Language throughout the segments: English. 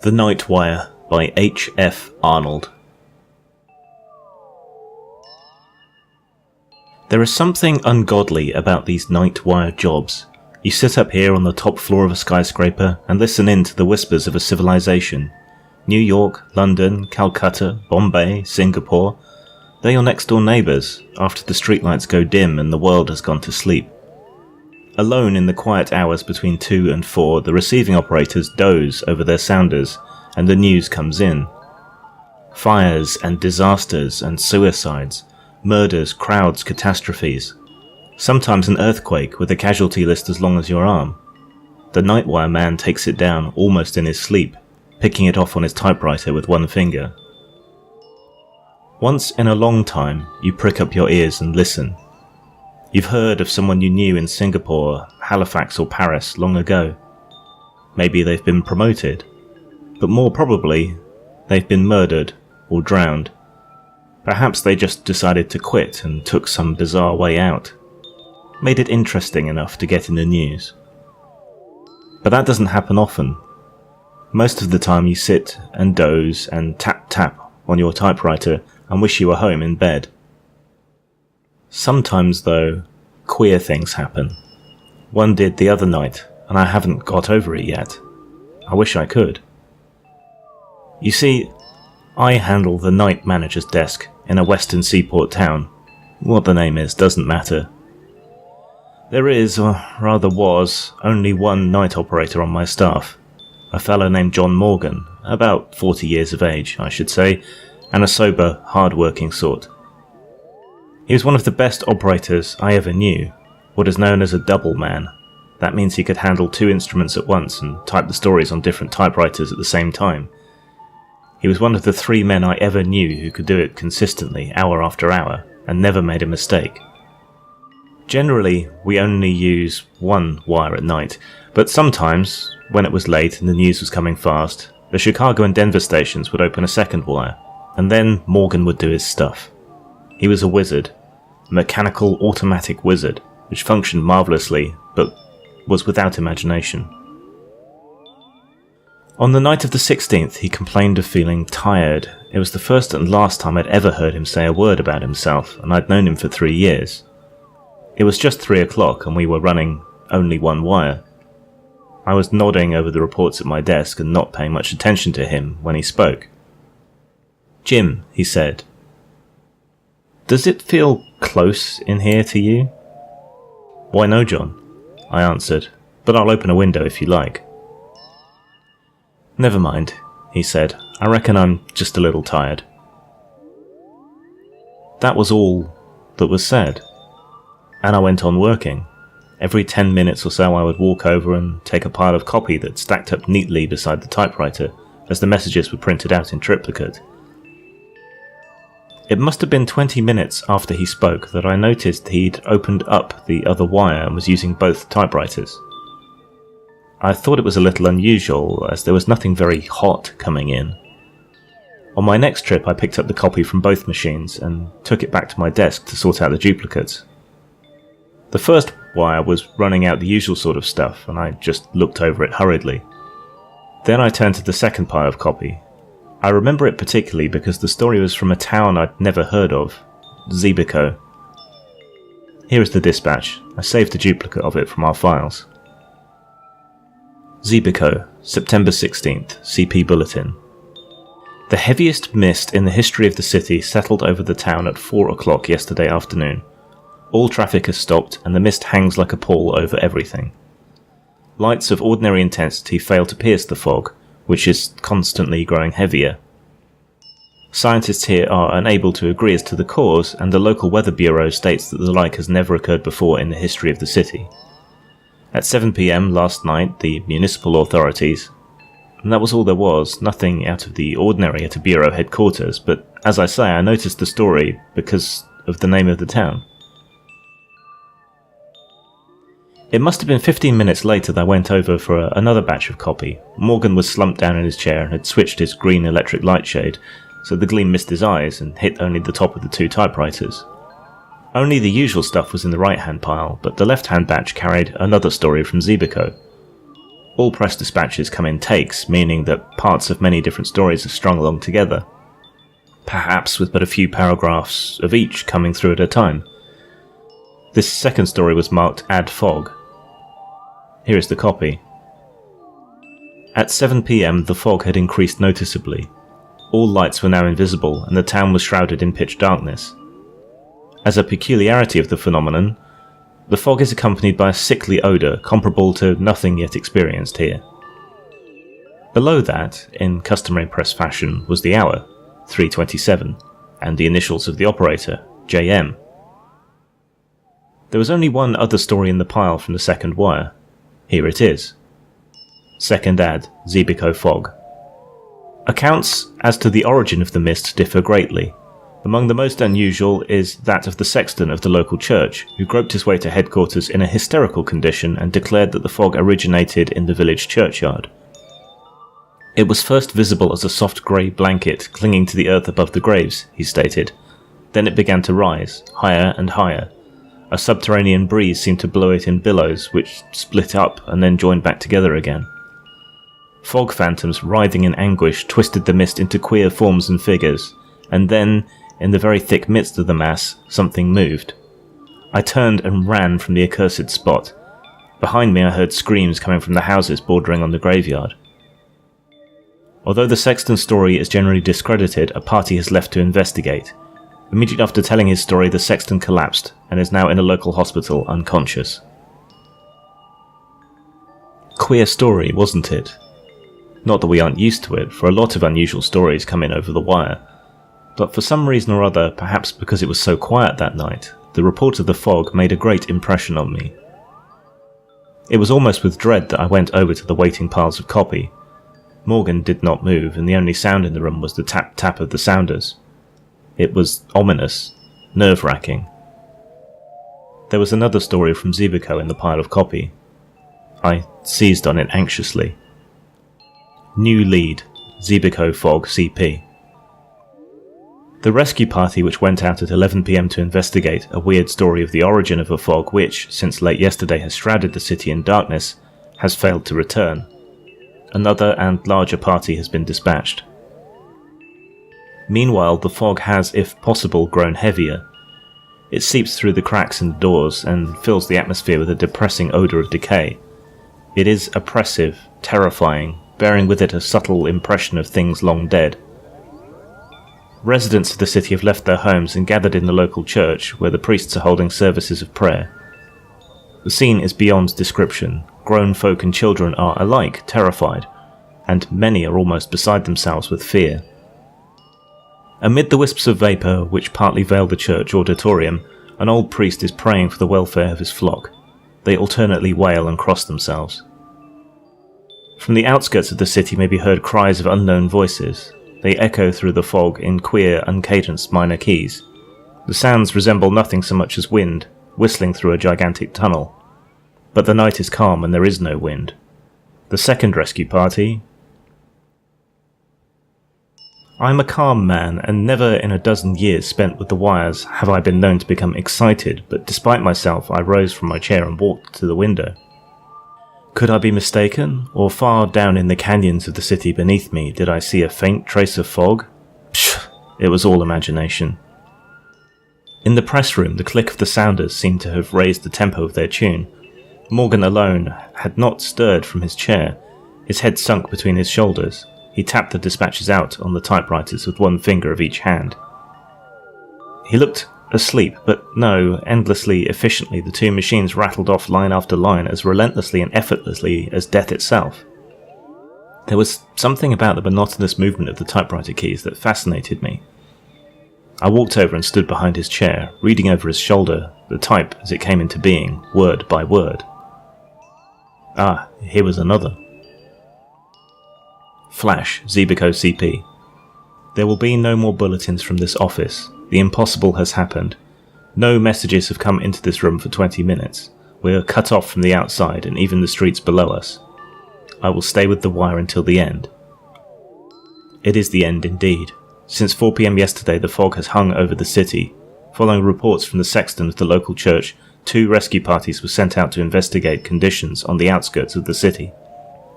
The Night Wire by H. F. Arnold. There is something ungodly about these night wire jobs. You sit up here on the top floor of a skyscraper and listen in to the whispers of a civilization. New York, London, Calcutta, Bombay, Singapore. They're your next door neighbours after the streetlights go dim and the world has gone to sleep. Alone in the quiet hours between 2 and 4, the receiving operators doze over their sounders and the news comes in. Fires and disasters and suicides, murders, crowds, catastrophes. Sometimes an earthquake with a casualty list as long as your arm. The Nightwire man takes it down almost in his sleep, picking it off on his typewriter with one finger. Once in a long time, you prick up your ears and listen. You've heard of someone you knew in Singapore, Halifax or Paris long ago. Maybe they've been promoted, but more probably, they've been murdered or drowned. Perhaps they just decided to quit and took some bizarre way out. Made it interesting enough to get in the news. But that doesn't happen often. Most of the time you sit and doze and tap on your typewriter and wish you were home in bed. Sometimes, though, queer things happen. One did the other night, and I haven't got over it yet. I wish I could. You see, I handle the night manager's desk in a western seaport town. What the name is doesn't matter. There is, or rather was, only one night operator on my staff. A fellow named John Morgan, about 40 years of age, I should say, and a sober, hard-working sort. He was one of the best operators I ever knew, what is known as a double man. That means he could handle 2 instruments at once and type the stories on different typewriters at the same time. He was one of the 3 men I ever knew who could do it consistently, hour after hour, and never made a mistake. Generally, we only use one wire at night, but sometimes, when it was late and the news was coming fast, the Chicago and Denver stations would open a second wire, and then Morgan would do his stuff. He was a wizard, a mechanical automatic wizard, which functioned marvellously, but was without imagination. On the night of the 16th, he complained of feeling tired. It was the first and last time I'd ever heard him say a word about himself, and I'd known him for 3 years. It was just 3 o'clock, and we were running only one wire. I was nodding over the reports at my desk and not paying much attention to him when he spoke. "Jim," he said, "does it feel close in here to you?" "Why no, John," I answered, "but I'll open a window if you like." "Never mind," he said, "I reckon I'm just a little tired." That was all that was said, and I went on working. Every 10 minutes or so I would walk over and take a pile of copy that stacked up neatly beside the typewriter as the messages were printed out in triplicate. It must have been 20 minutes after he spoke that I noticed he'd opened up the other wire and was using both typewriters. I thought it was a little unusual, as there was nothing very hot coming in. On my next trip I picked up the copy from both machines and took it back to my desk to sort out the duplicates. The first wire was running out the usual sort of stuff, and I just looked over it hurriedly. Then I turned to the second pile of copy. I remember it particularly because the story was from a town I'd never heard of, Zebico. Here is the dispatch. I saved a duplicate of it from our files. Zebico, September 16th, CP Bulletin. The heaviest mist in the history of the city settled over the town at 4 o'clock yesterday afternoon. All traffic has stopped and the mist hangs like a pall over everything. Lights of ordinary intensity fail to pierce the fog, which is constantly growing heavier. Scientists here are unable to agree as to the cause, and the local weather bureau states that the like has never occurred before in the history of the city. At 7 p.m. last night, the municipal authorities, and that was all there was, nothing out of the ordinary at a bureau headquarters, but as I say, I noticed the story because of the name of the town. It must have been 15 minutes later that I went over for another batch of copy. Morgan was slumped down in his chair and had switched his green electric light shade, so the gleam missed his eyes and hit only the top of the 2 typewriters. Only the usual stuff was in the right-hand pile, but the left-hand batch carried another story from Zebico. All press dispatches come in takes, meaning that parts of many different stories are strung along together, perhaps with but a few paragraphs of each coming through at a time. This second story was marked Add Fog. Here is the copy. At 7 p.m. the fog had increased noticeably. All lights were now invisible and the town was shrouded in pitch darkness. As a peculiarity of the phenomenon, the fog is accompanied by a sickly odour comparable to nothing yet experienced here. Below that, in customary press fashion, was the hour, 3:27, and the initials of the operator, JM. There was only one other story in the pile from the second wire. Here it is. Second ad, Zebico Fog. Accounts as to the origin of the mist differ greatly. Among the most unusual is that of the sexton of the local church, who groped his way to headquarters in a hysterical condition and declared that the fog originated in the village churchyard. It was first visible as a soft grey blanket clinging to the earth above the graves, he stated. Then it began to rise, higher and higher. A subterranean breeze seemed to blow it in billows, which split up and then joined back together again. Fog phantoms writhing in anguish twisted the mist into queer forms and figures, and then, in the very thick midst of the mass, something moved. I turned and ran from the accursed spot. Behind me I heard screams coming from the houses bordering on the graveyard. Although the sexton story is generally discredited, a party has left to investigate. Immediately after telling his story, the sexton collapsed and is now in a local hospital unconscious. Queer story, wasn't it? Not that we aren't used to it, for a lot of unusual stories come in over the wire. But for some reason or other, perhaps because it was so quiet that night, the report of the fog made a great impression on me. It was almost with dread that I went over to the waiting piles of copy. Morgan did not move, and the only sound in the room was the tap-tap of the sounders. It was ominous, nerve-wracking. There was another story from Zebico in the pile of copy. I seized on it anxiously. New lead, Zebico Fog CP. The rescue party which went out at 11 p.m. to investigate a weird story of the origin of a fog which, since late yesterday has shrouded the city in darkness, has failed to return. Another and larger party has been dispatched. Meanwhile, the fog has, if possible, grown heavier. It seeps through the cracks in the doors and fills the atmosphere with a depressing odour of decay. It is oppressive, terrifying, bearing with it a subtle impression of things long dead. Residents of the city have left their homes and gathered in the local church, where the priests are holding services of prayer. The scene is beyond description. Grown folk and children are alike terrified, and many are almost beside themselves with fear. Amid the wisps of vapour which partly veil the church auditorium, an old priest is praying for the welfare of his flock. They alternately wail and cross themselves. From the outskirts of the city may be heard cries of unknown voices. They echo through the fog in queer, uncadenced minor keys. The sounds resemble nothing so much as wind, whistling through a gigantic tunnel. But the night is calm and there is no wind. The second rescue party... I am a calm man, and never in a dozen years spent with the wires have I been known to become excited, but despite myself I rose from my chair and walked to the window. Could I be mistaken, or far down in the canyons of the city beneath me did I see a faint trace of fog? Psh! It was all imagination. In the press room, the click of the sounders seemed to have raised the tempo of their tune. Morgan alone had not stirred from his chair, his head sunk between his shoulders. He tapped the dispatches out on the typewriters with one finger of each hand. He looked asleep, but no, endlessly, efficiently the two machines rattled off line after line as relentlessly and effortlessly as death itself. There was something about the monotonous movement of the typewriter keys that fascinated me. I walked over and stood behind his chair, reading over his shoulder the type as it came into being, word by word. Ah, here was another. Flash, Zebico CP. There will be no more bulletins from this office. The impossible has happened. No messages have come into this room for 20 minutes. We are cut off from the outside and even the streets below us. I will stay with the wire until the end. It is the end indeed. Since 4 p.m. yesterday the fog has hung over the city. Following reports from the sexton of the local church, 2 rescue parties were sent out to investigate conditions on the outskirts of the city.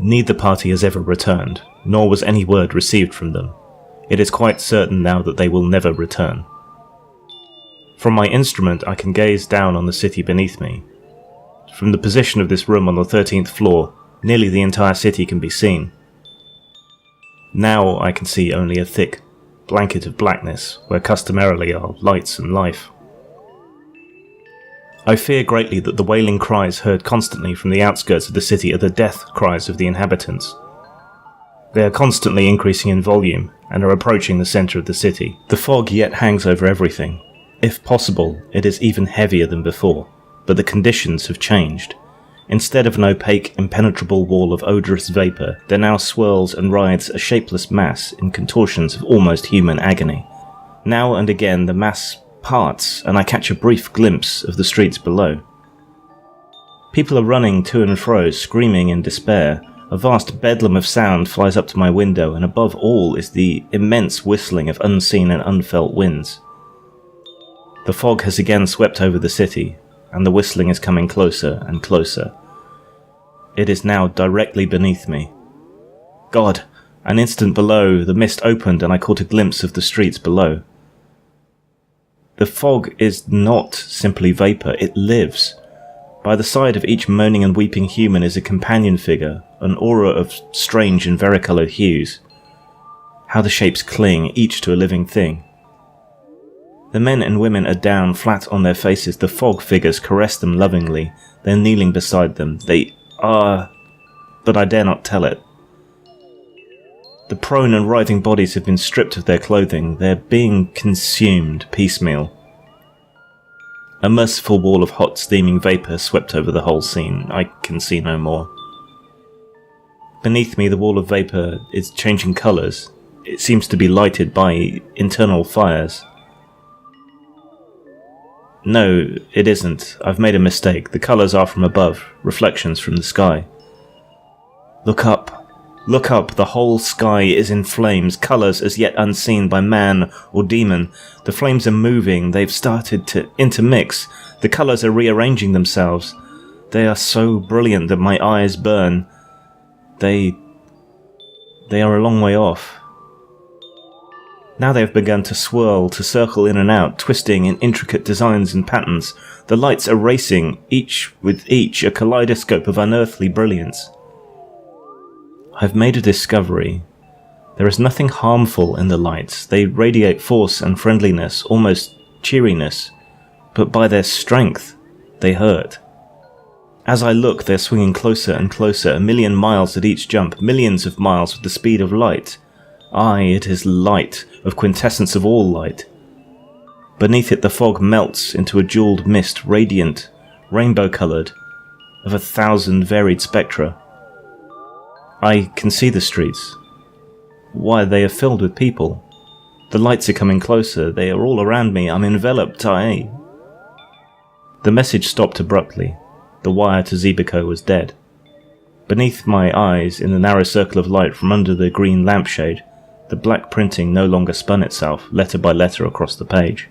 Neither party has ever returned, nor was any word received from them. It is quite certain now that they will never return. From my instrument I can gaze down on the city beneath me. From the position of this room on the 13th floor, nearly the entire city can be seen. Now I can see only a thick blanket of blackness, where customarily are lights and life. I fear greatly that the wailing cries heard constantly from the outskirts of the city are the death cries of the inhabitants. They are constantly increasing in volume, and are approaching the centre of the city. The fog yet hangs over everything. If possible, it is even heavier than before, but the conditions have changed. Instead of an opaque, impenetrable wall of odorous vapour, there now swirls and writhes a shapeless mass in contortions of almost human agony. Now and again the mass parts, and I catch a brief glimpse of the streets below. People are running to and fro, screaming in despair. A vast bedlam of sound flies up to my window, and above all is the immense whistling of unseen and unfelt winds. The fog has again swept over the city, and the whistling is coming closer and closer. It is now directly beneath me. God! An instant below, the mist opened and I caught a glimpse of the streets below. The fog is not simply vapour, it lives. By the side of each moaning and weeping human is a companion figure, an aura of strange and varicoloured hues. How the shapes cling, each to a living thing. The men and women are down, flat on their faces. The fog figures caress them lovingly. They're kneeling beside them. They are... but I dare not tell it. The prone and writhing bodies have been stripped of their clothing. They're being consumed piecemeal. A merciful wall of hot, steaming vapour swept over the whole scene. I can see no more. Beneath me, the wall of vapour is changing colours. It seems to be lighted by internal fires. No, it isn't. I've made a mistake. The colours are from above, reflections from the sky. Look up. Look up. The whole sky is in flames, colours as yet unseen by man or demon. The flames are moving. They've started to intermix. The colours are rearranging themselves. They are so brilliant that my eyes burn. They are a long way off. Now they have begun to swirl, to circle in and out, twisting in intricate designs and patterns. The lights are racing, each with each, a kaleidoscope of unearthly brilliance. I've made a discovery. There is nothing harmful in the lights. They radiate force and friendliness, almost cheeriness. But by their strength, they hurt. As I look, they're swinging closer and closer, 1,000,000 miles at each jump, millions of miles with the speed of light. Aye, it is light, of quintessence of all light. Beneath it the fog melts into a jewelled mist, radiant, rainbow-coloured, of 1,000 varied spectra. I can see the streets. Why, they are filled with people. The lights are coming closer, they are all around me, I'm enveloped, The message stopped abruptly. The wire to Zebico was dead. Beneath my eyes, in the narrow circle of light from under the green lampshade, the black printing no longer spun itself, letter by letter, across the page.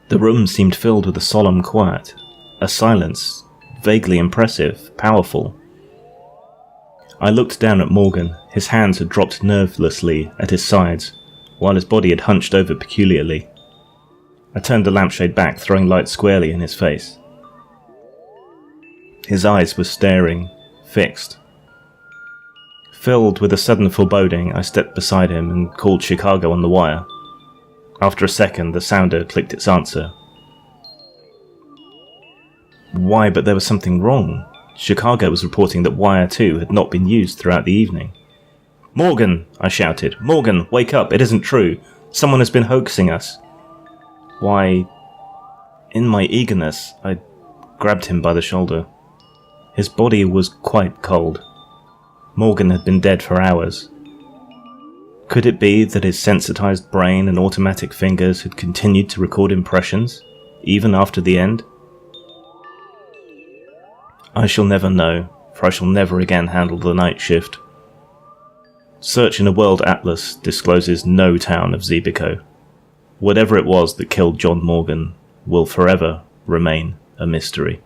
The room seemed filled with a solemn quiet, a silence, vaguely impressive, powerful. I looked down at Morgan. His hands had dropped nervelessly at his sides, while his body had hunched over peculiarly. I turned the lampshade back, throwing light squarely in his face. His eyes were staring, fixed. Filled with a sudden foreboding, I stepped beside him and called Chicago on the wire. After a second, the sounder clicked its answer. Why, but there was something wrong. Chicago was reporting that Wire 2 had not been used throughout the evening. "Morgan!" I shouted. "Morgan, wake up! It isn't true! Someone has been hoaxing us!" Why... In my eagerness, I grabbed him by the shoulder. His body was quite cold. Morgan had been dead for hours. Could it be that his sensitized brain and automatic fingers had continued to record impressions, even after the end? I shall never know, for I shall never again handle the night shift. Search in a world atlas discloses no town of Zebico. Whatever it was that killed John Morgan will forever remain a mystery.